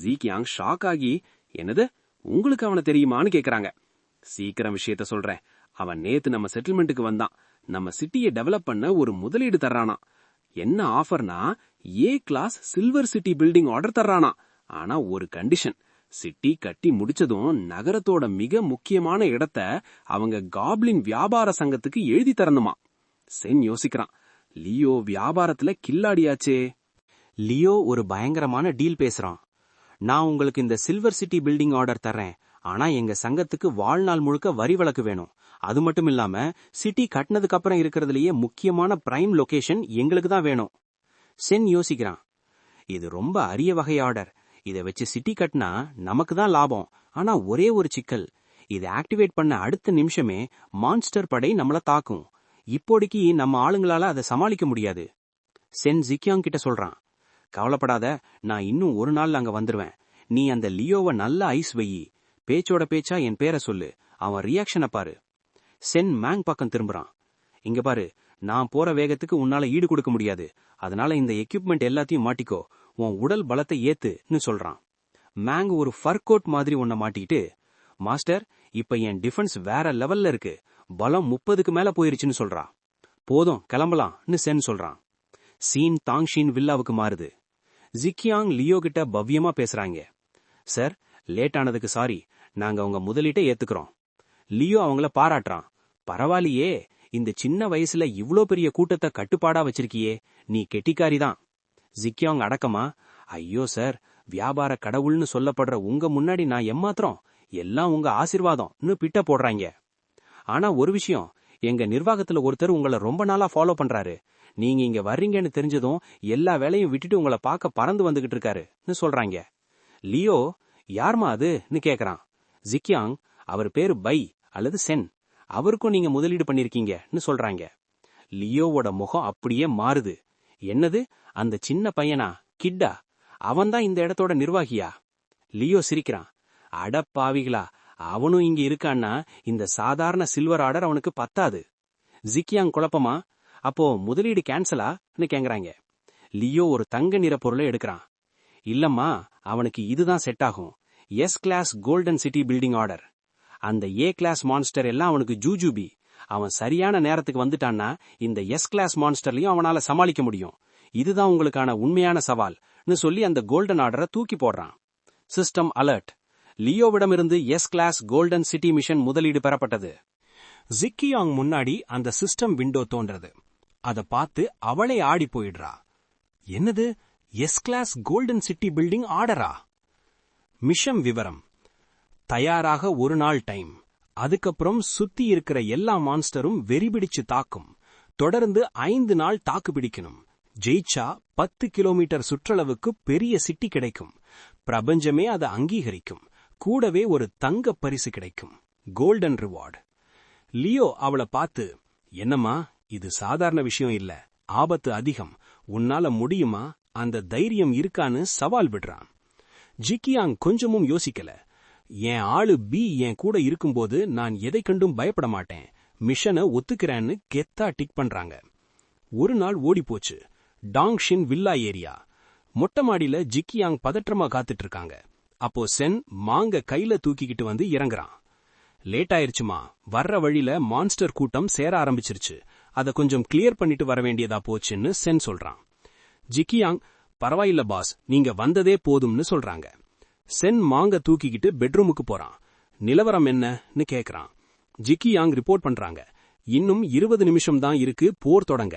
ஜீக்கியாங் shock ஆகி, என்னது, உங்களுக்கு அவனை தெரியுமான்னு கேக்குறாங்க. சீக்கிரம் விஷயத்த சொல்றேன். அவன் நேத்து நம்ம செட்டில்மெண்ட்டுக்கு வந்தான். நம்ம சிட்டியை டெவலப் பண்ண ஒரு முதலீடு தர்றானா. என்ன ஆஃபர்னா, A class silver city building order தர்றானா. ஆனா ஒரு கண்டிஷன், சிட்டி கட்டி முடிச்சதும் நகரத்தோட மிக முக்கியமான இடத்த அவங்க காப்ளின் வியாபார சங்கத்துக்கு எழுதி தரணுமா. சென் யோசிக்கிறான். லியோ வியாபாரத்துல கில்லாடியாச்சே. லியோ ஒரு பயங்கரமான டீல் பேசுறான். நான் உங்களுக்கு இந்த சில்வர் சிட்டி பில்டிங் ஆர்டர் தர்றேன். ஆனா எங்க சங்கத்துக்கு வாழ்நாள் முழுக்க வரி விலக்கு வேணும். அது மட்டும் இல்லாம சிட்டி கட்டினதுக்கு அப்புறம் இருக்கிறதுலயே முக்கியமான பிரைம் லொகேஷன் எங்களுக்கு தான் வேணும். சென் யோசிக்கிறான். இது ரொம்ப அரிய வகை ஆர்டர். இதை வச்சு சிட்டி கட்டினா நமக்கு தான் லாபம். ஆனா ஒரே ஒரு சிக்கல், இதை ஆக்டிவேட் பண்ண அடுத்த நிமிஷமே மான்ஸ்டர் படை நம்மள தாக்கும். இப்போதைக்கு நம்ம ஆளுங்களால அதை சமாளிக்க முடியாது. சென் ஜிக்கியாங் கிட்ட சொல்றான், கவலைப்படாத, நான் இன்னும் ஒரு நாள் அங்க வந்துருவேன். நீ அந்த லியோவை நல்ல ஐஸ் வெயி. பேச்சோட பேச்சா என் பேரை சொல்லு. அவன் ரியாக்ஷனை பாரு. சென் மேங் பக்கம் திரும்புறான். இங்க பாரு, நான் போற வேகத்துக்கு உன்னால ஈடு கொடுக்க முடியாது. அதனால இந்த எக்யூப்மெண்ட் எல்லாத்தையும் மாட்டிக்கோ. உன் உடல் பலத்தை ஏத்துன்னு சொல்றான். மேங் ஒரு ஃபர் கோட் மாதிரி ஒன்ன மாட்டிக்கிட்டு, மாஸ்டர், இப்ப என் டிஃபென்ஸ் வேற லெவல்ல இருக்கு. பலம் 30க்கு மேல போயிருச்சுன்னு சொல்றா. போதும், கிளம்பலாம்னு சென் சொல்றான். சீன் தாங்ஷின் வில்லாவுக்கு மாறுது. ஜிக்கியாங் லியோ கிட்ட பவ்யமா பேசுறாங்க. சார், லேட் ஆனதுக்கு சாரி. நாங்க உங்க முதலீட்டை ஏத்துக்கிறோம். லியோ அவங்கள பாராட்டுறான். பரவாயில்லையே, இந்த சின்ன வயசுல இவ்ளோ பெரிய கூட்டத்தை கட்டுப்பாடா வச்சிருக்கியே, நீ கெட்டிக்காரிதான். ஜிக்கியாங் அடக்கமா, ஐயோ சார், வியாபார கடவுள்னு சொல்லப்படுற உங்க முன்னாடி நான் எம்மாத்திரம், எல்லாம் உங்க ஆசீர்வாதம்னு பிட்ட போடுறாங்க. ஆனா ஒரு விஷயம், எங்க நிர்வாகத்துல ஒருத்தர் உங்களை ரொம்ப நாளா ஃபாலோ பண்றாரு. நீங்க இங்க வர்றீங்கன்னு தெரிஞ்சதும் எல்லா வேலையும் விட்டுட்டு உங்களை பார்க்க பறந்து வந்துகிட்டு இருக்காருன்னு சொல்றாங்க. லியோ, யார்மா அதுன்னு கேக்குறான். ஜிக்கியாங், அவர் பேரு பை அல்லது சென். அவருக்கும் நீங்க முதலீடு பண்ணிருக்கீங்கன்னு சொல்றாங்க. லியோவோட முகம் அப்படியே மாறுது. என்னது, அந்த சின்ன பையனா, கிட்டா? அவன்தான் இந்த இடத்தோட நிர்வாகியா? லியோ சிரிக்கிறான். அடப்பாவிகளா, அவனும் இங்க இருக்கான்னா இந்த சாதாரண சில்வர் ஆர்டர் அவனுக்கு பத்தாது. ஜிக்கியாங் குழப்பமா, அப்போ முதலீடு கேன்சலான்னு கேக்குறாங்க. லியோ ஒரு தங்க நிற பொருளை எடுக்கிறான். இல்லம்மா, அவனுக்கு இதுதான் செட் ஆகும். S class golden city building order. அந்த ஏ கிளாஸ் மான்ஸ்டர் எல்லாம் அவனுக்கு ஜூஜூபி. அவன் சரியான நேரத்துக்கு வந்துட்டான்னா இந்த எஸ் கிளாஸ் மான்ஸ்டர்லயும் அவனால சமாளிக்க முடியும். இதுதான் உங்களுக்கான உண்மையான சவால்னு சொல்லி அந்த கோல்டன் ஆர்டரை தூக்கி போடுறான். System alert. லியோவிடமிருந்து S class golden city mission முதலீடு பெறப்பட்டது. ஜிக்கியாங் முன்னாடி அந்த சிஸ்டம் விண்டோ தோன்றது. அதை பார்த்து அவளே ஆடி போயிடுறா. என்னது, S class golden city building ஆர்டரா? மிஷன் விவரம்: தயாராக ஒரு நாள் டைம். அதுக்கப்புறம் சுத்தி இருக்கிற எல்லா மான்ஸ்டரும் வெறிபிடிச்சு தாக்கும். தொடர்ந்து 5 நாள் தாக்கு பிடிக்கணும். ஜெயிச்சா 10 கிலோமீட்டர் சுற்றளவுக்கு பெரிய சிட்டி கிடைக்கும். பிரபஞ்சமே அதை அங்கீகரிக்கும். கூடவே ஒரு தங்க பரிசு கிடைக்கும், கோல்டன் ரிவார்டு. லியோ அவளை பார்த்து, என்னம்மா, இது சாதாரண விஷயம் இல்ல, ஆபத்து அதிகம். உன்னால முடியுமா? அந்த தைரியம் இருக்கான்னு சவால் விடுறான். ஜிக்கியாங் கொஞ்சமும் யோசிக்கல. என் ஆளு பி என் கூட இருக்கும்போது நான் எதை கண்டும் பயப்பட மாட்டேன், மிஷனை ஒத்துக்கிறேன்னு கெத்தா டிக் பண்றாங்க. ஒரு நாள் ஓடி போச்சு. டாங்ஷின் வில்லா ஏரியா. மொட்டை மாடியில ஜிக்கியாங் பதற்றமா காத்துட்டு இருக்காங்க. அப்போ சென் மாங்க கையில தூக்கிக்கிட்டு வந்து இறங்குறான். லேட் ஆயிருச்சுமா, வர்ற வழியில மான்ஸ்டர் கூட்டம் சேர ஆரம்பிச்சிருச்சு. அதை கொஞ்சம் கிளியர் பண்ணிட்டு வர வேண்டியதா போச்சுன்னு சென் சொல்றான். ஜிக்கியாங், பரவாயில்ல பாஸ், நீங்க வந்ததே போதும்னு சொல்றாங்க. சென் மாங்க தூக்கிக்கிட்டு பெட்ரூமுக்கு போறான். நிலவரம் என்னன்னு கேக்குறான். ஜிக்கியாங் ரிப்போர்ட் பண்றாங்க. இன்னும் 20 நிமிஷம் தான் இருக்கு போர் தொடங்க.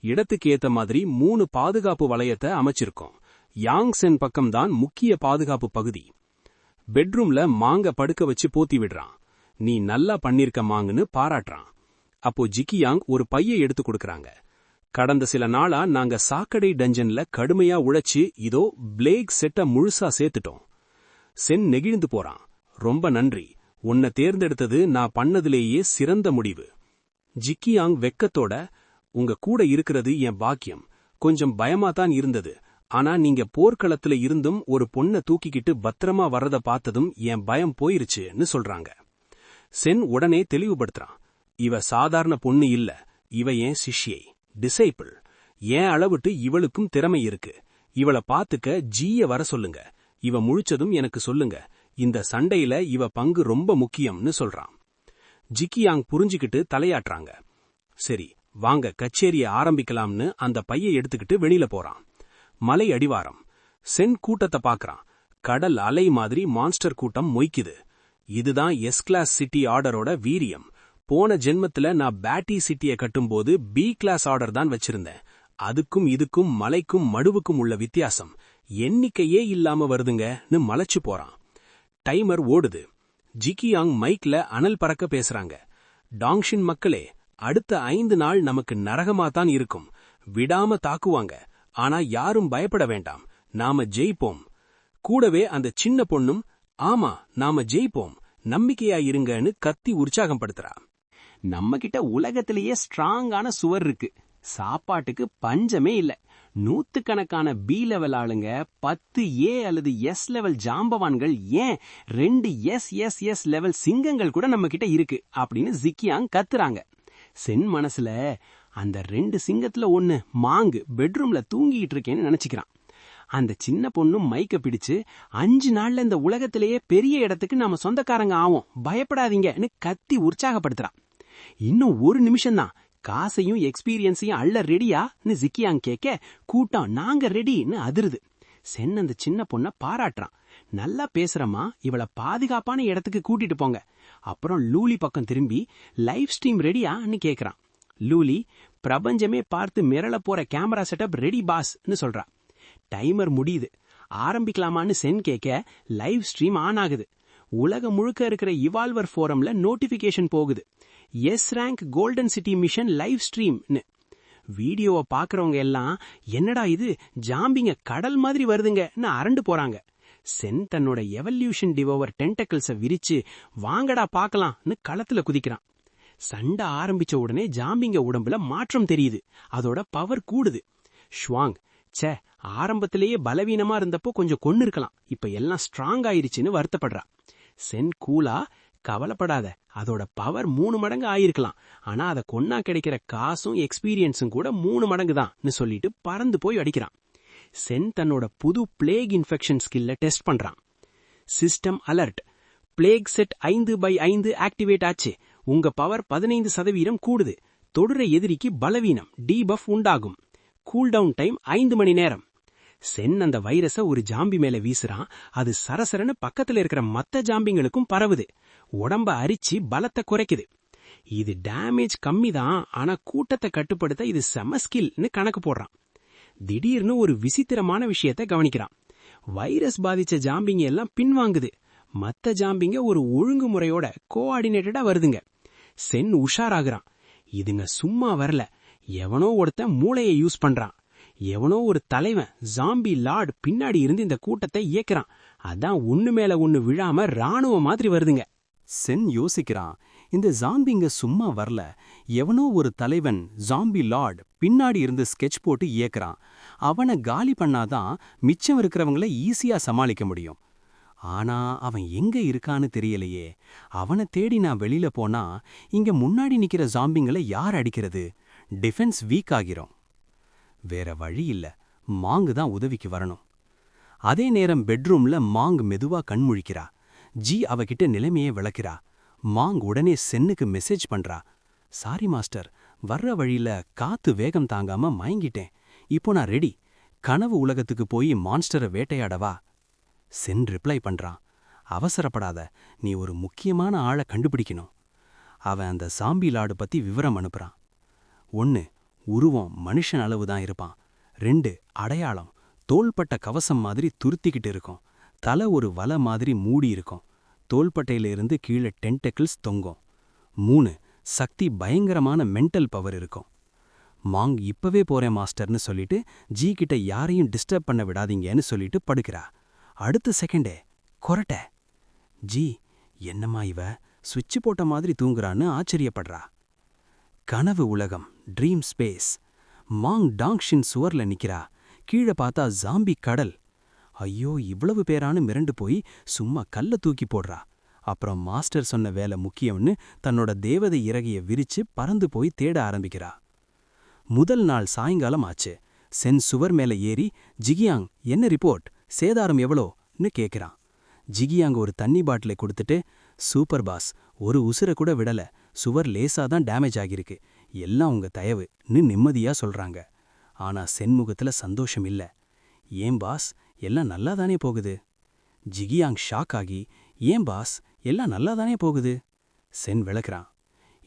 இடத்துக்கு ஏத்த மாதிரி 3 பாதுகாப்பு வளையத்தை அமைச்சிருக்கோம். யாங் சென் பக்கம்தான் முக்கிய பாதுகாப்பு பகுதி. பெட்ரூம்ல மாங்க படுக்க வச்சு போத்தி விடுறான். நீ நல்லா பண்ணிருக்க மாங்கன்னு பாராட்டுறான். அப்போ ஜிக்கியாங் ஒரு பையை எடுத்து கொடுக்கறாங்க. கடந்த சில நாளா நாங்க சாக்கடை டஞ்சன்ல கடுமையா உழைச்சு இதோ பிளேக் செட்ட முழுசா சேர்த்துட்டோம். சென் நெகிழ்ந்து போறான். ரொம்ப நன்றி, உன்னை தேர்ந்தெடுத்தது நான் பண்ணதிலேயே சிறந்த முடிவு. ஜிக்கியாங் வெக்கத்தோட, உங்க கூட இருக்கிறது என் பாக்கியம். கொஞ்சம் பயமாதான் இருந்தது. ஆனா நீங்க போர்க்களத்துல இருந்தும் ஒரு பொண்ணை தூக்கிக்கிட்டு பத்திரமா வர்றத பார்த்ததும் என் பயம் போயிருச்சுன்னு சொல்றாங்க. சென் உடனே தெளிவுபடுத்துறான். இவ சாதாரண பொண்ணு இல்ல, இவ என் சிஷ்யை, டிசைபிள். என் அளவிட்டு இவளுக்கும் திறமை இருக்கு. இவளை பாத்துக்க ஜிய வர சொல்லுங்க. இவ முழிச்சதும் எனக்கு சொல்லுங்க, இந்த சண்டையில இவ பங்கு ரொம்ப முக்கியம்னு சொல்றான். ஜிக்கியாங் புரிஞ்சுக்கிட்டு தலையாட்டுறாங்க. சரி, வாங்க கச்சேரிய ஆரம்பிக்கலாம்னு அந்த பையை எடுத்துக்கிட்டு வெளியில போறான். மலை அடிவாரம். சென் கூட்டத்தை பாக்குறான். கடல் அலை மாதிரி மான்ஸ்டர் கூட்டம் மொய்க்குது. இதுதான் எஸ் கிளாஸ் சிட்டி ஆர்டரோட வீரியம். போன ஜென்மத்துல நான் பேட்டி சிட்டிய கட்டும்போது பி கிளாஸ் ஆர்டர் தான் வச்சிருந்தேன். அதுக்கும் இதுக்கும் மலைக்கும் மடுவுக்கும் உள்ள வித்தியாசம் எண்ணிக்கையே இல்லாம வருதுங்கன்னு மலைச்சு போறான். டைமர் ஓடுது. ஜிக்கியாங் மைக்ல அனல் பறக்க பேசுறாங்க. டாங்ஷின் மக்களே, அடுத்த 5 நாள் நமக்கு நரகமாதான் இருக்கும். விடாம தாக்குவாங்க. ஆனா யாரும் பயப்பட வேண்டாம். நாம ஜெயிப்போம். கூடவே அந்த சின்ன பொண்ணும், ஆமா நாம ஜெயிப்போம், நம்பிக்கையா இருங்கன்னு கத்தி உற்சாகம் படுத்துறா. நம்ம கிட்ட உலகத்திலேயே ஸ்ட்ராங்கான சுவர் இருக்கு. சாப்பாட்டுக்கு பஞ்சமே இல்ல. 100கணக்கான பி லெவல் ஆளுங்க, 10 ஏ அல்லது எஸ் லெவல் ஜாம்பவான்கள், ஏன் 2 எஸ் லெவல் சிங்கங்கள் கூட நம்ம கிட்ட இருக்கு அப்படின்னு ஜிக்கியாங் கத்துறாங்க. சென் மனசுல அந்த 2 சிங்கத்துல ஒன்னு மாங்கு பெட்ரூம்ல தூங்கிட்டு இருக்கேன்னு நினைச்சுக்கிறான். அந்த சின்ன பொண்ணும் மைக்க பிடிச்சு 5 நாள்ல இந்த உலகத்திலேயே பெரிய இடத்துக்கு நாம சொந்தக்காரங்க ஆவோம், பயப்படாதீங்கன்னு கத்தி உற்சாகப்படுத்துறான். இன்னும் 1 நிமிஷம்தான், காசையும் எக்ஸ்பீரியன்ஸையும் அள்ள ரெடியான்னு ஜிக்கியாங் கேட்க கூட்டம் நாங்க ரெடின்னு அதிருது. சென் அந்த சின்ன பொண்ண பாராட்டுறான். நல்லா பேசுறமா, இவளை பாதுகாப்பான இடத்துக்கு கூட்டிட்டு போங்க. அப்புறம் லூலி பக்கம் திரும்பி லைவ் ஸ்ட்ரீம் ரெடியான்னு கேக்குறான். லூலி, பிரபஞ்சமே பார்த்து மிரள போற கேமரா செட்டப் ரெடி பாஸ்ன்னு சொல்றா. டைமர் முடியுது. ஆரம்பிக்கலாமான்னு சென் கேட்க லைவ் ஸ்ட்ரீம் ஆன் ஆகுது. உலகம் முழுக்க இருக்கிற இவால்வர் ஃபோரம்ல நோட்டிபிகேஷன் போகுது. S rank golden city mission live ஸ்ட்ரீம்னு. வீடியோவை பாக்குறவங்க எல்லாம் என்னடா இது, ஜாம்பிங்க கடல் மாதிரி வருதுங்கன்னு அரண்டு போறாங்க. சென் தன்னோட எவல்யூஷன் டிவோவர் டென்டக்கிள்ஸ விரிச்சு வாங்கடா பாக்கலாம்னு களத்துல குதிக்கிறான். சண்டை ஆரம்பிச்ச உடனே ஜாம்பிங்க உடம்புல மாற்றம் தெரியுது. அதோட பவர் கூடுது. ஷ்வாங், சே, ஆரம்பத்திலேயே பலவீனமா இருந்தப்போ கொஞ்சம் கொன்னு இருக்கலாம், இப்ப எல்லாம் ஸ்ட்ராங் ஆயிருச்சுன்னு வருத்தப்படுறா. சென் கூலா, கவலைப்படாத, அதோட பவர் 3 மடங்கு ஆயிருக்கலாம், ஆனா அதை கொன்னா கிடைக்கிற காசும் எக்ஸ்பீரியன்ஸும் கூட 3 மடங்கு தான் சொல்லிட்டு பறந்து போய் அடிக்கிறான். சென் தன்னோட புது பிளேக் இன்ஃபெக்ஷன் ஸ்கில்ல டெஸ்ட் பண்றான். System alert, plague set 5/5 activate ஆச்சு. உங்க பவர் 15% கூடுது. தொடுற எதிரிக்கு பலவீனம் டீபஃப் உண்டாகும். கூல்டவுன் டைம் 5 மணி நேரம். சென் அந்த வைரஸ ஒரு ஜாம்பி மேல வீசுறான். அது சரசரன்னு பக்கத்துல இருக்கிற மத்த ஜாம்பிங்களுக்கும் பரவுது. உடம்ப அரிச்சு பலத்தை குறைக்குது. இது டேமேஜ் கம்மி தான், ஆனா கூட்டத்தை கட்டுப்படுத்த இது செம ஸ்கில்னு கணக்கு போடுறான். திடீர்னு ஒரு விசித்திரமான விஷயத்தை கவனிக்கிறான். வைரஸ் பாதிச்ச ஜாம்பிங்க எல்லாம் பின்வாங்குது. மத்த ஜாம்பிங்க ஒரு ஒழுங்குமுறையோட கோஆர்டினேட்டடா வருதுங்க. சென் உஷாராகிறான். இதுங்க சும்மா வரல, எவனோ ஒருத்தன் மூளையை யூஸ் பண்றான். எவனோ ஒரு தலைவன் ஜாம்பி லார்ட் பின்னாடி இருந்து இந்த கூட்டத்தை இயக்குறான். அதான் ஒண்ணு மேல ஒண்ணு விழாம ராணுவ மாதிரி வருதுங்க. சென் யோசிக்கிறான், இந்த ஜாம்பிங்க சும்மா வரல, எவனோ ஒரு தலைவன் ஜாம்பி லார்ட் பின்னாடி இருந்து ஸ்கெட்ச் போட்டு இயக்குறான். அவனை காலி பண்ணாதான் மிச்சம் இருக்கிறவங்கள ஈஸியா சமாளிக்க முடியும். ஆனா அவன் எங்க இருக்கான்னு தெரியலையே. அவனை தேடி நான் வெளியில போனா இங்க முன்னாடி நிக்கிற ஜாம்பிங்களை யார் அடிக்கிறது? டிஃபென்ஸ் வீக் ஆகிறோம். வேற வழி இல்ல, மாங்கு தான் உதவிக்கு வரணும். அதே நேரம் பெட்ரூம்ல மாங் மெதுவா கண்முழிக்கிறா. ஜி அவகிட்ட நிலைமையே விளக்கிறா. மாங் உடனே சென்னுக்கு மெசேஜ் பண்றா. சாரி மாஸ்டர், வர்ற வழியில காத்து வேகம் தாங்காம மயங்கிட்டேன். இப்போ நான் ரெடி. கனவு உலகத்துக்கு போய் மான்ஸ்டரை வேட்டையாடவா? சென் ரிப்ளை பண்றான். அவசரப்படாத, நீ ஒரு முக்கியமான ஆளை கண்டுபிடிக்கணும். அவன் அந்த சாம்பி லார்டு பத்தி விவரம் அனுப்புறான். 1, உருவம் மனுஷன் அளவு தான் இருப்பான். 2, அடையாளம் தோள்பட்ட கவசம் மாதிரி துருத்திக்கிட்டு இருக்கும். தலை ஒரு வலை மாதிரி மூடி இருக்கும். தோள்பட்டையில இருந்து கீழே டென்டக்கிள்ஸ் தொங்கும். 3, சக்தி பயங்கரமான மென்டல் பவர் இருக்கும். மாங் இப்பவே போறேன் மாஸ்டர்னு சொல்லிட்டு ஜி கிட்ட யாரையும் டிஸ்டர்ப் பண்ண விடாதீங்கன்னு சொல்லிட்டு படுக்கிறா. அடுத்த செகண்டே கொரட்டை. ஜி, என்னம்மா இவ சுவிட்ச் போட்ட மாதிரி தூங்குறான்னு ஆச்சரியப்படுறா. கனவு உலகம், ட்ரீம் ஸ்பேஸ். மாங் டாங்ஷின் சுவர்ல நிக்கிறா. கீழே பார்த்தா ஜாம்பி கடல். ஐயோ, இவ்வளவு பேரானு மிரண்டு போய் சும்மா கல்ல தூக்கி போடுறா. அப்புறம் மாஸ்டர் சொன்ன வேலை முக்கியம்னு தன்னோட தேவதை இறகைய விரிச்சு பறந்து போய் தேட ஆரம்பிக்கிறா. முதல் நாள் சாயங்காலம் ஆச்சு. சென் சுவர் மேல ஏறி, ஜிகியாங் என்ன ரிப்போர்ட், சேதாரம் எவ்வளோ ன்னு கேக்குறான். ஜிகியாங் ஒரு தண்ணி பாட்டிலை கொடுத்துட்டு, சூப்பர் பாஸ், ஒரு உசுர கூட விடல, சுவர் லேசா தான் டேமேஜ் ஆகிருக்கு, எல்லாம் உங்க தயவுன்னு நிம்மதியா சொல்றாங்க. ஆனா சென்முகத்துல சந்தோஷம் இல்ல. ஏன் பாஸ், எல்லாம் நல்லாதானே போகுது? ஜிகியாங் ஷாக் ஆகி, ஏன் பாஸ், எல்லாம் நல்லாதானே போகுது? சென் விளக்குறான்.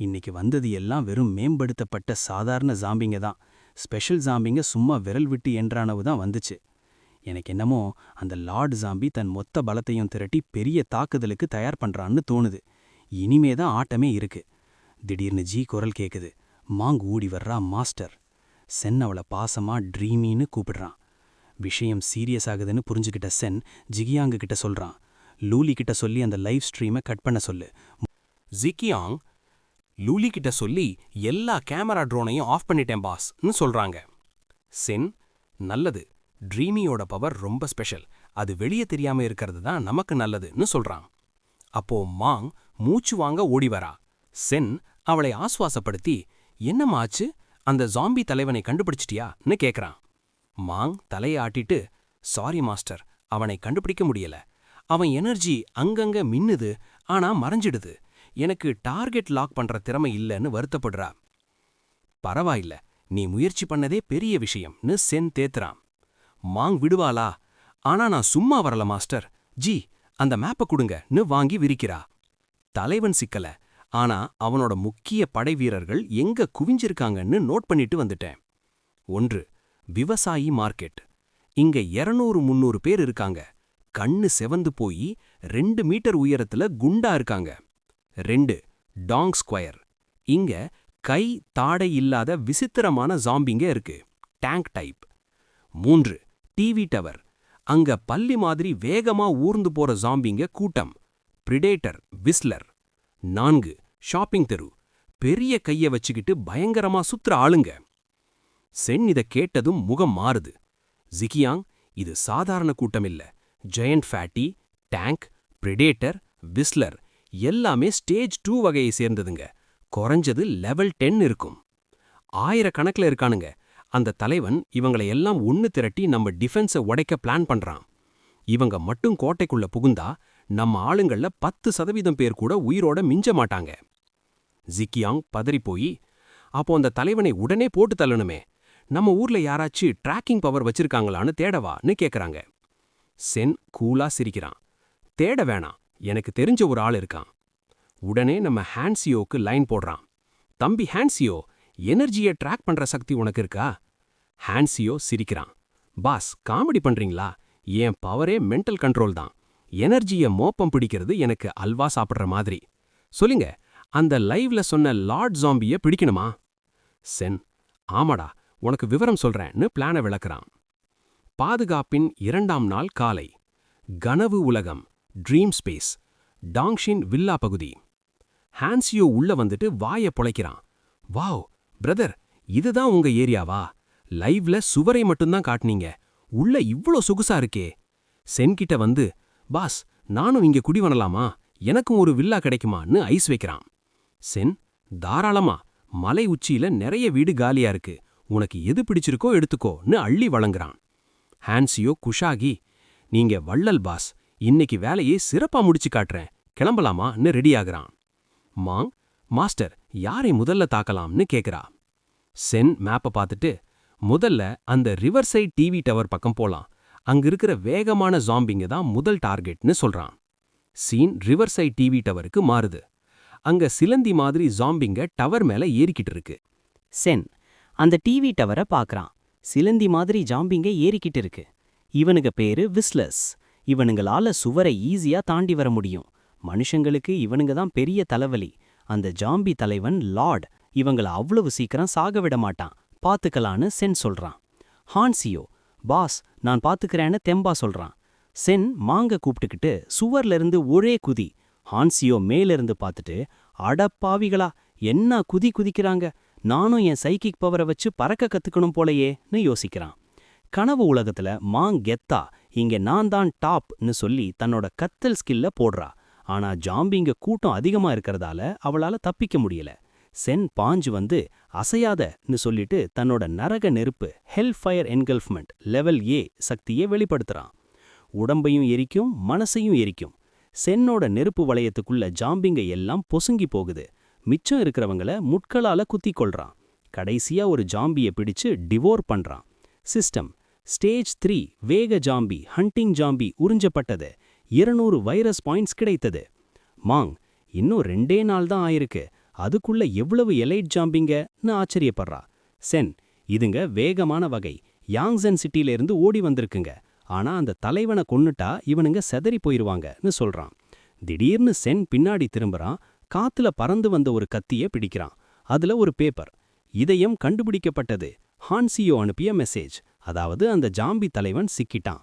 இன்னைக்கு வந்தது எல்லாம் வெறும் மேம்படுத்தப்பட்ட சாதாரண ஜாம்பிங்க தான். ஸ்பெஷல் ஜாம்பிங்க சும்மா விரல் விட்டு என்றானவு தான் வந்துச்சு. எனக்கு என்னமோ அந்த லார்ட் ஜாம்பி தன் மொத்த பலத்தையும் திரட்டி பெரிய தாக்குதலுக்கு தயார் பண்றான்னு தோணுது. இனிமே தான் ஆட்டமே இருக்கு. திடீர்னு ஜி குரல் கேக்குது. மாங் ஊடி வர்றா மாஸ்டர். சென் அவளை பாசமா ட்ரீமின்னு கூப்பிடுறான். விஷயம் சீரியஸ் ஆகுதுன்னு புரிஞ்சுக்கிட்ட சென் ஜிகியாங்கு கிட்ட சொல்றான். லூலி கிட்ட சொல்லி அந்த லைவ் ஸ்ட்ரீமை கட் பண்ண சொல்லு. ஜிகியாங் லூலி கிட்ட சொல்லி எல்லா கேமரா ட்ரோனையும் ஆஃப் பண்ணிட்டேன் பாஸ்ன்னு சொல்றாங்க. சென், நல்லது, ட்ரீமியோட பவர் ரொம்ப ஸ்பெஷல், அது வெளியே தெரியாம இருக்கிறது தான் நமக்கு நல்லதுன்னு சொல்றான். அப்போ மாங் மூச்சு வாங்க ஓடி வரா. சென் அவளை ஆசுவாசப்படுத்தி, என்னமாச்சு, அந்த ஜாம்பி தலைவனை கண்டுபிடிச்சிட்டியான்னு கேக்குறான். மாங் தலையை ஆட்டிட்டு, சாரி மாஸ்டர், அவனை கண்டுபிடிக்க முடியல. அவன் எனர்ஜி அங்கங்க மின்னுது, ஆனா மறைஞ்சிடுது. எனக்கு டார்கெட் லாக் பண்ற திறமை இல்லைன்னு வருத்தப்படுறா. பரவாயில்ல, நீ முயற்சி பண்ணதே பெரிய விஷயம்னு சென் தேத்துறான். மாங் விடுவாளா? ஆனா நான் சும்மா வரல மாஸ்டர், ஜி அந்த மேப்பை கொடுங்கன்னு வாங்கி விரிக்கிறா. தலைவன் சிக்கல, ஆனா அவனோட முக்கிய படை வீரர்கள் எங்க குவிஞ்சிருக்காங்கன்னு நோட் பண்ணிட்டு வந்துட்டேன். 1. விவசாயி மார்க்கெட். இங்க 200-300 பேர் இருக்காங்க. கண்ணு செவந்து போய் 2 மீட்டர் உயரத்துல குண்டா இருக்காங்க. 2. டாங் ஸ்கொயர். இங்க கை தாடை இல்லாத விசித்திரமான ஜாம்பிங்க இருக்கு, டேங்க் டைப். 3. TV tower. அங்க பல்லி மாதிரி வேகமா ஊர்ந்து போற ஜாம்பிங்க கூட்டம், பிரிடேட்டர், விஸ்லர். 4. ஷாப்பிங் தெரு. பெரிய கைய வச்சுக்கிட்டு பயங்கரமா சுத்துற ஆளுங்க. சென் இத கேட்டதும் முகம் மாறுது. ஜிகியாங், இது சாதாரண கூட்டம் இல்ல. Giant fatty, tank, predator, Whistler எல்லாமே ஸ்டேஜ் 2 வகையை சேர்ந்ததுங்க. குறைஞ்சது லெவல் 10 இருக்கும். 1000 கணக்குல இருக்கானுங்க. அந்த தலைவன் இவங்களை எல்லாம் ஒன்னு திரட்டி நம்ம டிஃபென்ஸை உடைக்க பிளான் பண்றான். இவங்க மட்டும் கோட்டைக்குள்ள புகுந்தா நம்ம ஆளுங்கள்ல 10% பேர் கூட உயிரோட மிஞ்ச மாட்டாங்க. ஜிகியாங் பதறிப்போய், அப்போ அந்த தலைவனை உடனே போட்டு தள்ளணுமே, நம்ம ஊர்ல யாராச்சும் ட்ராக்கிங் பவர் வச்சிருக்காங்களான்னு தேடவான்னு கேக்குறாங்க. சென் கூலா சிரிக்கிறான். தேட வேணாம், எனக்கு தெரிஞ்ச ஒரு ஆள் இருக்கான். உடனே நம்ம ஹான்சியோக்கு லைன் போடுறான். தம்பி ஹான்சியோ, எனர்ஜியை ட்ராக் பண்ற சக்தி உனக்கு இருக்கா? ஹான்சியோ சிரிக்கிறான். பாஸ், காமெடி பண்றீங்களா? என் பவரே மென்டல் கண்ட்ரோல் தான். எனர்ஜியை மோப்பம் பிடிக்கிறது எனக்கு அல்வா சாப்பிட்ற மாதிரி. சொல்லுங்க, அந்த லைவ்ல சொன்ன லார்ட் ஜாம்பிய பிடிக்கணுமா? சென், ஆமாடா, உனக்கு விவரம் சொல்றேன்னு பிளானை விளக்குறான். பாதுகாப்பின் 2ஆம் நாள் காலை. கனவு உலகம், ட்ரீம் ஸ்பேஸ், டாங்ஷின் வில்லா பகுதி. ஹான்சியோ உள்ள வந்துட்டு வாயை பொளைக்கிறான். வாவ் பிரதர், இதுதான் உங்க ஏரியாவா? லைவ்ல சுவரை மட்டும்தான் காட்டுனீங்க, உள்ள இவ்ளோ சொகுசா இருக்கே. சென்கிட்ட வந்து, பாஸ், நானும் இங்க குடி வரலாமா, எனக்கும் ஒரு வில்லா கிடைக்குமான்னு ஐஸ் வைக்கிறான். சென், தாராளமா, மலை உச்சியில நிறைய வீடு காலியா இருக்கு, உனக்கு எது பிடிச்சிருக்கோ எடுத்துக்கோன்னு அள்ளி வழங்குறான். ஹான்சியோ குஷாகி, நீங்க வள்ளல் பாஸ், இன்னைக்கு வேலையை சிறப்பா முடிச்சு காட்டுறேன், கிளம்பலாமான்னு ரெடியாகிறான். மாங், மாஸ்டர், யாரை முதல்ல தாக்கலாம்னு கேக்குறா. சென் மேப்பை பார்த்துட்டு, முதல்ல அந்த ரிவர் சைட் டிவி டவர் பக்கம் போலாம், அங்க இருக்கிற வேகமான ஜாம்பிங்க தான் முதல் டார்கெட்னு சொல்றான். சீன் ரிவர் சைட் டிவி டவருக்கு மாறுது. அங்க சிலந்தி மாதிரி ஜாம்பிங்க டவர் மேல ஏறிக்கிட்டு இருக்கு. சென் அந்த டிவி டவரை பார்க்கறான். சிலந்தி மாதிரி ஜாம்பிங்க ஏறிக்கிட்டு இருக்கு. இவனுங்க பேரு விஸ்லர்ஸ். இவனுங்களால சுவரை ஈஸியா தாண்டி வர முடியும். மனுஷங்களுக்கு இவனுங்க தான் பெரிய தலைவலி. அந்த ஜாம்பி தலைவன் லார்ட் இவங்கள அவ்வளவு சீக்கிரம் சாக விட மாட்டான், பாத்துக்கலான்னு சென் சொல்றான். ஹான்சியோ, பாஸ், நான் பாத்துக்கிறேன்னு தெம்பா சொல்றான். சென் மாங்க கூப்பிட்டுக்கிட்டு சுவர்ல இருந்து ஒரே குதி. ஹான்சியோ மேலிருந்து பார்த்துட்டு, அடப்பாவிகளா, என்ன குதிக்கிறாங்க, நானும் என் சைக்கிக் பவரை வச்சு பறக்க கத்துக்கணும் போலையேன்னு யோசிக்கிறான். கனவு உலகத்துல மாங் கெத்தா, இங்க நான் தான் டாப்னு சொல்லி தன்னோட கத்தல் ஸ்கில்ல போடுறா. ஆனா ஜாம்பிங்க கூட்டம் அதிகமா இருக்கிறதால அவளால தப்பிக்க முடியல. சென் பாஞ்சு வந்து அசையாதன்னு சொல்லிட்டு தன்னோட நரக நெருப்பு ஹெல் ஃபயர் என்கல்ஃப்மெண்ட் லெவல் A சக்தியை வெளிப்படுத்துறான். உடம்பையும் எரிக்கும், மனசையும் எரிக்கும். சென்னோட நெருப்பு வளையத்துக்குள்ள ஜாம்பிங்க எல்லாம் பொசுங்கி போகுது. மிச்சம் இருக்கிறவங்கள முட்களால குத்திக் கொள்றான். கடைசியா ஒரு ஜாம்பிய பிடிச்சு டிவோர் பண்றான். சிஸ்டம் ஸ்டேஜ் 3 வேக ஜாம்பி, ஹண்டிங் ஜாம்பி உறிஞ்சப்பட்டது. 200 வைரஸ் பாயிண்ட்ஸ் கிடைத்தது. மாங், இன்னும் 2 நாள் தான் ஆயிருக்கு, அதுக்குள்ள எவ்வளவு எலைட் ஜாம்பிங்கன்னு ஆச்சரியப்படுறா. சென், இதுங்க வேகமான வகை, யாங்ஸன் சிட்டில இருந்து ஓடி வந்திருக்குங்க. ஆனா அந்த தலைவனை கொன்னுட்டா இவனுங்க செதறி போயிருவாங்கன்னு சொல்றான். திடீர்னு சென் பின்னாடி திரும்புறான். காத்துல பறந்து வந்த ஒரு கத்திய பிடிக்கிறான். அதுல ஒரு பேப்பர். இதயம் கண்டுபிடிக்கப்பட்டது. ஹான்சியோ அனுப்பிய மெசேஜ். அதாவது அந்த ஜாம்பி தலைவன் சிக்கிட்டான்.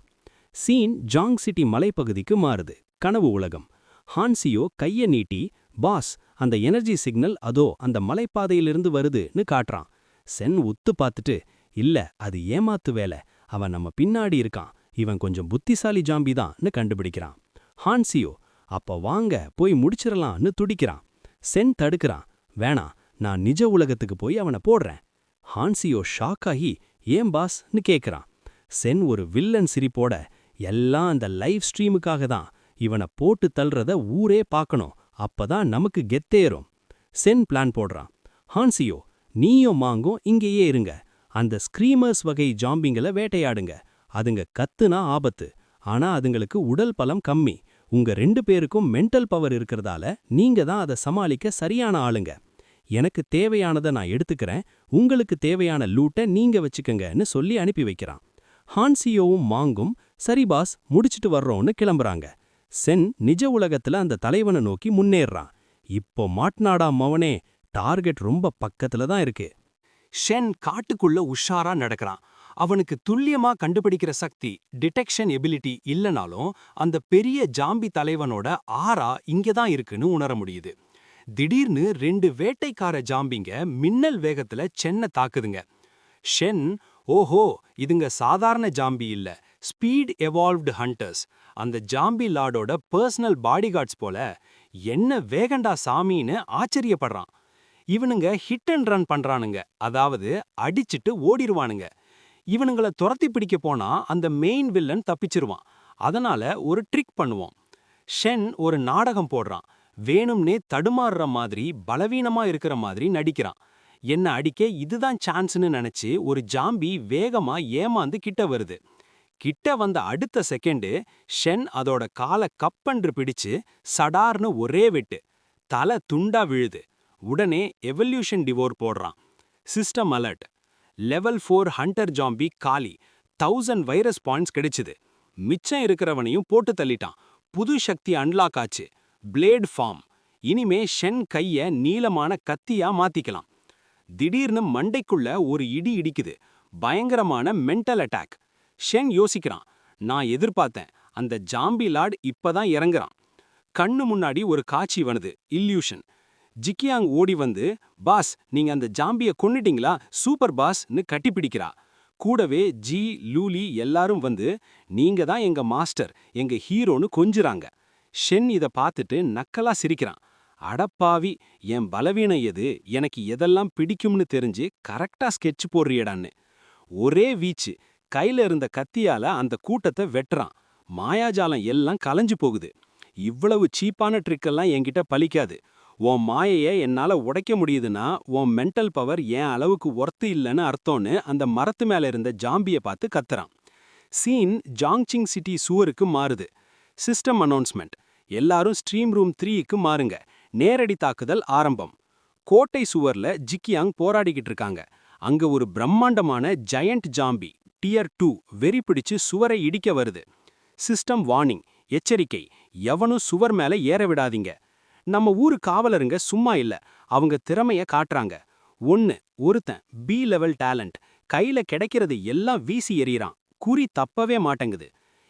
சீன் ஜாங் சிட்டி மலைப்பகுதிக்கு மாறுது. கனவு உலகம். ஹான்சியோ கைய நீட்டி, பாஸ், அந்த எனர்ஜி சிக்னல் அதோ அந்த மலைப்பாதையிலிருந்து வருதுன்னு காட்டுறான். சென் உத்து பார்த்துட்டு, இல்ல, அது ஏமாத்து வேலை, அவன் நம்ம பின்னாடி இருக்கான், இவன் கொஞ்சம் புத்திசாலி ஜாம்பி தான்னு கண்டுபிடிக்கிறான். ஹான்சியோ, அப்ப வாங்க போய் முடிச்சிடலான்னு துடிக்கிறான். சென் தடுக்கிறான். வேணாம், நான் நிஜ உலகத்துக்கு போய் அவனை போடுறேன். ஹான்சியோ ஷாக்காகி, ஏன் பாஸ்ன்னு கேட்குறான். சென் ஒரு வில்லன் சிரிப்போட, எல்லாம் அந்த லைவ் ஸ்ட்ரீமுக்காக தான், இவனை போட்டு தள்ளுறத ஊரே பார்க்கணும், அப்பதான் நமக்கு கெத்தேறும். சென் பிளான் போடுறான். ஹான்சியோ, நீயும் மாங்கும் இங்கேயே இருங்க, அந்த ஸ்க்ரீமர்ஸ் வகை ஜாம்பிங்களை வேட்டையாடுங்க. அதுங்க கத்துனா ஆபத்து, ஆனா அதுங்களுக்கு உடல் பலம் கம்மி. உங்க 2 பேருக்கும் மென்டல் பவர் இருக்கிறதால நீங்க தான் அதை சமாளிக்க சரியான ஆளுங்க. எனக்கு தேவையானதை நான் எடுத்துக்கிறேன், உங்களுக்கு தேவையான லூட்டை நீங்க வச்சுக்கங்கன்னு சொல்லி அனுப்பி வைக்கிறான். ஹான்சியோவும் மாங்கும் சரி பாஸ், முடிச்சிட்டு வர்றோம்னு கிளம்புறாங்க. சென் நிஜ உலகத்துல அந்த தலைவனை நோக்கி முன்னேறான். இப்போ மாட்னாடா மவனே, டார்கெட் ரொம்ப பக்கத்துல தான் இருக்கு. ஷென் காட்டுக்குள்ள உஷாரா நடக்கிறான். அவனுக்கு துல்லியமா கண்டுபிடிக்கிற சக்தி, டிடெக்ஷன் எபிலிட்டி இல்லனாலும் அந்த பெரிய ஜாம்பி தலைவனோட ஆரா இங்கதான் இருக்குன்னு உணர முடியுது. திடீர்னு 2 வேட்டைக்கார ஜாம்பிங்க மின்னல் வேகத்துல சென்னை தாக்குதுங்க. ஷென், ஓஹோ, இதுங்க சாதாரண ஜாம்பி இல்ல, ஸ்பீட் எவால்வ்டு ஹண்டர்ஸ், அந்த ஜாம்பி லார்டோட பர்சனல் பாடிகார்ட்ஸ் போல. என்ன வேகண்டா சாமின்னு ஆச்சரியப்படுறான். இவனுங்க ஹிட் அண்ட் ரன் பண்றானுங்க, அதாவது அடிச்சிட்டு ஓடிடுவானுங்க. இவனுங்கள துரத்தி பிடிக்க போனா அந்த மெயின் வில்லன் தப்பிச்சிருவான். அதனால ஒரு ட்ரிக் பண்ணுவோம். ஷென் ஒரு நாடகம் போடுறான். வேணும்னே தடுமாறுற மாதிரி, பலவீனமா இருக்கிற மாதிரி நடிக்கிறான். என்ன அடிக்க இதுதான் சான்ஸ்னு நினைச்சு ஒரு ஜாம்பி வேகமா ஏமாந்து கிட்ட வருது. கிட்ட வந்த அடுத்த செகண்டு ஷென் அதோட காலை கப்பன்று பிடிச்சு சடார்னு ஒரே வெட்டு. தலை துண்டா விழுது. உடனே எவல்யூஷன் டிவோர் போடுறான். System alert. Level 4 hunter zombie காலி. 1000 வைரஸ் பாயிண்ட்ஸ் கிடைச்சுது. மிச்சம் இருக்கிறவனையும் போட்டு தள்ளிட்டான். புது சக்தி அன்லாக் ஆச்சு. Blade form. இனிமே ஷென் கைய நீளமான கத்தியா மாத்திக்கலாம். திடீர்னு மண்டைக்குள்ள ஒரு இடி இடிக்குது. பயங்கரமான மென்டல் அட்டாக். ஷென் யோசிக்கிறான், நான் எதிர்பார்த்தேன், அந்த ஜாம்பி லார்ட் இப்பதான் இறங்குறான். கண்ணு முன்னாடி ஒரு காட்சி வனுது, இல்யூஷன். ஜிக்கியாங் ஓடி வந்து, பாஸ், நீங்க அந்த ஜாம்பிய கொன்னுட்டீங்களா, சூப்பர் பாஸ்ன்னு கட்டிப்பிடிக்கிறா. கூடவே ஜி, லூலி எல்லாரும் வந்து, நீங்க தான் எங்க மாஸ்டர், எங்க ஹீரோன்னு கொஞ்சுறாங்க. ஷென் இத பார்த்துட்டு நக்கலா சிரிக்கிறான். அடப்பாவி, என் பலவீனம் எது, எனக்கு எதெல்லாம் பிடிக்கும்னு தெரிஞ்சு கரெக்டா ஸ்கெட்ச் போடுறியடான்னு. ஒரே வீச்சு, கையில இருந்த கத்தியால அந்த கூட்டத்தை வெட்டுறான். மாயாஜாலம் எல்லாம் கலைஞ்சு போகுது. இவ்வளவு சீப்பான ட்ரிக்கெல்லாம் என்கிட்ட பலிக்காது. உன் மாயைய என்னால உடைக்க முடியுதுன்னா உன் மென்டல் பவர் என் அளவுக்கு ஒர்த்து இல்லைன்னு அர்த்தம்னு அந்த மரத்து மேல இருந்த ஜாம்பியை பார்த்து கத்துறான். சீன் ஜாங்சிங் சிட்டி சுவருக்கு மாறுது. System announcement. எல்லாரும் ஸ்ட்ரீம் ரூம் 3க்கு மாறுங்க. நேரடி தாக்குதல் ஆரம்பம். கோட்டை சுவர்ல ஜிக்கியாங் போராடிக்கிட்டு இருக்காங்க. அங்க ஒரு பிரம்மாண்டமான ஜயண்ட் ஜாம்பி டியர் 2 வெறி பிடிச்சு சுவரை இடிக்க வருது. சிஸ்டம் வார்னிங், எச்சரிக்கை, எவனும் சுவர் மேல ஏற விடாதீங்க. நம்ம ஊரு காவலருங்க சும்மா இல்ல, அவங்க திறமைய காட்டுறாங்க. ஒருத்தன் பி லெவல் டேலண்ட், கையில கிடைக்கிறது எல்லாம் வீசி எறியறான். குறி தப்பவே மாட்டேங்குது.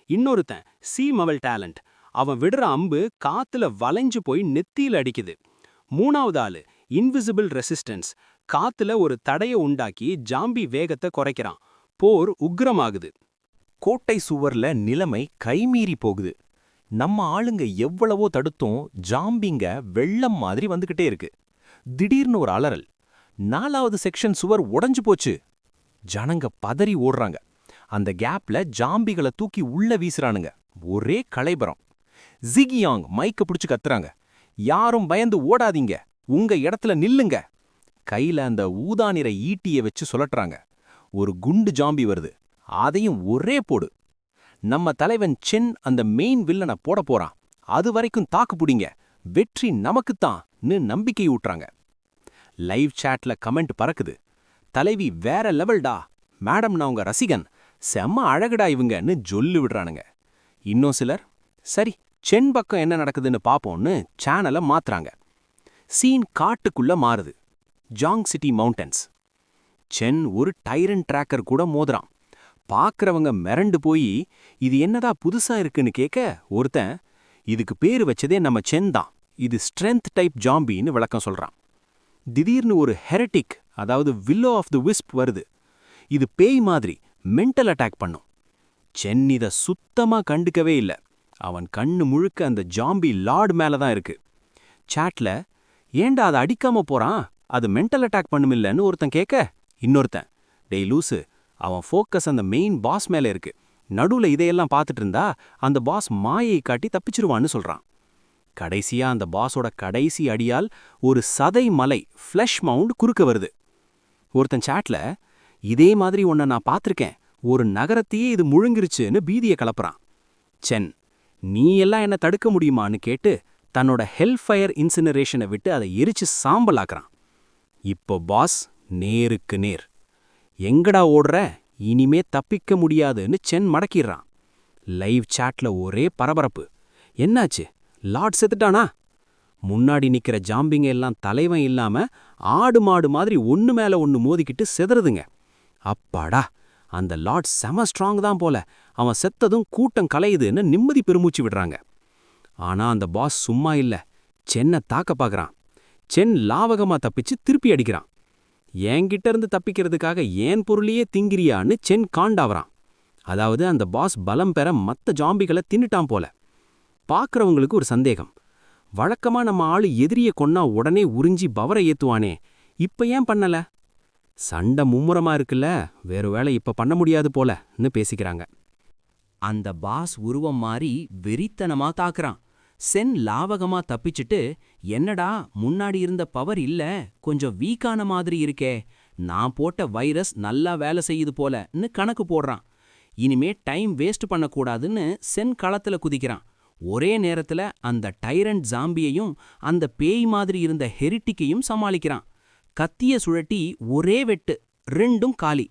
இன்னொருத்தன் சி லெவல் டேலண்ட், அவன் விடுற அம்பு காத்துல வளைஞ்சு போய் நெத்தியில அடிக்குது. மூணாவது ஆளு இன்விசிபிள் ரெசிஸ்டன்ஸ், காத்துல ஒரு தடைய உண்டாக்கி ஜாம்பி வேகத்தை குறைக்கிறான். போர் உக்ரமாகுது. கோட்டை சுவர்ல நிலைமை கைமீறி போகுது. நம்ம ஆளுங்க எவ்வளவோ தடுத்தும் ஜாம்பிங்க வெள்ளம் மாதிரி வந்துகிட்டே இருக்கு. திடீர்னு ஒரு அலறல். 4வது செக்ஷன் சுவர் உடைஞ்சு போச்சு. ஜனங்க பதறி ஓடுறாங்க. அந்த கேப்ல ஜாம்பிகளை தூக்கி உள்ள வீசுறானுங்க. ஒரே களைபரம். ஜிகியாங் மைக்க பிடிச்சு கத்துறாங்க. யாரும் பயந்து ஓடாதீங்க, உங்க இடத்துல நில்லுங்க. கையில அந்த ஊதா நிற ஈட்டிய வச்சு சுழற்றாங்க. ஒரு குண்டு ஜாம்பி வருது, அதையும் ஒரே போடு. நம்ம தலைவன் சென் அந்த மெயின் வில்லனை போட போறான், அது வரைக்கும் தாக்கு புடிங்க, வெற்றி நமக்குத்தான்னு நம்பிக்கை ஊட்டுறாங்க. லைவ் சாட்ல கமெண்ட் பறக்குது. தலைவி வேற லெவல்டா, மேடம் நான் உங்க ரசிகன், செம்ம அழகுடா இவங்கன்னு ஜொல்லு விடுறானுங்க. இன்னும் சிலர் சரி சென் பக்கம் என்ன நடக்குதுன்னு பாப்போம்னு சேனலை மாத்துறாங்க. சீன் காட்டுக்குள்ள மாறுது. Jong city mountains. சென் ஒரு டைரன் டிராக்கர் கூட மோதுறான். பாக்குறவங்க மிரண்டு போய் இது என்னடா புதுசா இருக்குன்னு கேட்க ஒருத்தன் இதுக்கு பேரு வச்சதே நம்ம சென் தான், இது ஸ்ட்ரென்த் டைப் ஜாம்பின்னு விளக்கம் சொல்றான். திடீர்னு ஒரு ஹெரட்டிக், அதாவது வில்லோ ஆஃப் தி விஸ்ப் வருது. இது பேய் மாதிரி மென்டல் அட்டாக் பண்ணும். சென் இத சுத்தமா கண்டுக்கவே இல்ல. அவன் கண்ணு முழுக்க அந்த ஜாம்பி லார்ட் மேல தான் இருக்கு. சாட்ல ஏண்டா அதை அடிக்காம போறான், அது மென்டல் அட்டாக் பண்ணுமில்லன்னு ஒருத்தன் கேட்க இன்னொருத்தன் டேய் லூசு, அவன் ஃபோக்கஸ் அந்த மெயின் பாஸ் மேல இருக்கு, நடுவுல இதையெல்லாம் பார்த்துட்டு இருந்தா அந்த பாஸ் மாயை காட்டி தப்பிச்சிருவான்னு சொல்றான். கடைசியா அந்த பாஸோட கடைசி அடியால் ஒரு சதை மலை ஃப்ளஷ் மவுண்ட் குறுக்க வருது. ஒருத்தன் சாட்ல இதே மாதிரி ஒன்ன நான் பார்த்திருக்கேன், ஒரு நகரத்தையே இது முழுங்கிருச்சுன்னு பீதியை கலப்புறான். சென் நீ எல்லாம் என்ன தடுக்க முடியுமான்னு கேட்டு தன்னோட ஹெல்ஃபயர் இன்சினரேஷனை விட்டு அதை எரிச்சு சாம்பலாக்குறான். இப்போ பாஸ் நேருக்கு நேர். எங்கடா ஓடுற, இனிமே தப்பிக்க முடியாதுன்னு சென் மடக்கிடுறான். லைவ் சாட்ல ஒரே பரபரப்பு. என்னாச்சு, லார்ட் செத்துட்டானா? முன்னாடி நிக்கிற ஜாம்பிங்க எல்லாம் தலைவன் இல்லாம ஆடு மாடு மாதிரி ஒன்னு மேல ஒன்னு மோதிக்கிட்டு செதறுதுங்க. அப்பாடா, அந்த லார்ட் செம ஸ்ட்ராங் தான் போல, அவன் செத்ததும் கூட்டம் கலையுதுன்னு நிம்மதி பெருமூச்சு விடுறாங்க. ஆனா அந்த பாஸ் சும்மா இல்ல, சென்னை தாக்க பாக்குறான். சென் லாவகமா தப்பிச்சு திருப்பி அடிக்கிறான். என்கிட்ட இருந்து தப்பிக்கிறதுக்காக ஏன் பொருளையே திங்கிறியான்னு சென் காண்டாவறான். அதாவது அந்த பாஸ் பலம் பெற மத்த ஜாம்பிகளை தின்னுட்டான் போல. பாக்குறவங்களுக்கு ஒரு சந்தேகம். வழக்கமா நம்ம ஆளு எதிரிய கொன்னா உடனே உறிஞ்சி பவரை ஏத்துவானே, இப்ப ஏன் பண்ணல? சண்டை மும்முரமா இருக்குல்ல, வேறுவேளை இப்ப பண்ண முடியாது போலன்னு பேசிக்கிறாங்க. அந்த பாஸ் உருவம் மாறி வெறித்தனமா தாக்குறான். சென் லாவகமா தப்பிச்சுட்டு, என்னடா முன்னாடி இருந்த பவர் இல்ல, கொஞ்சம் வீக்கான மாதிரி இருக்கே, நான் போட்ட வைரஸ் நல்லா வேலை செய்யுது போலன்னு கணக்கு போடுறான். இனிமே டைம் வேஸ்ட் பண்ணக்கூடாதுன்னு சென் களத்துல குதிக்கிறான். ஒரே நேரத்துல அந்த டைரண்ட் ஜாம்பியையும் அந்த பேய் மாதிரி இருந்த ஹெரிட்டிக்கையும் சமாளிக்கிறான். கத்திய சுழட்டி ஒரே வெட்டு, ரெண்டும் காலி.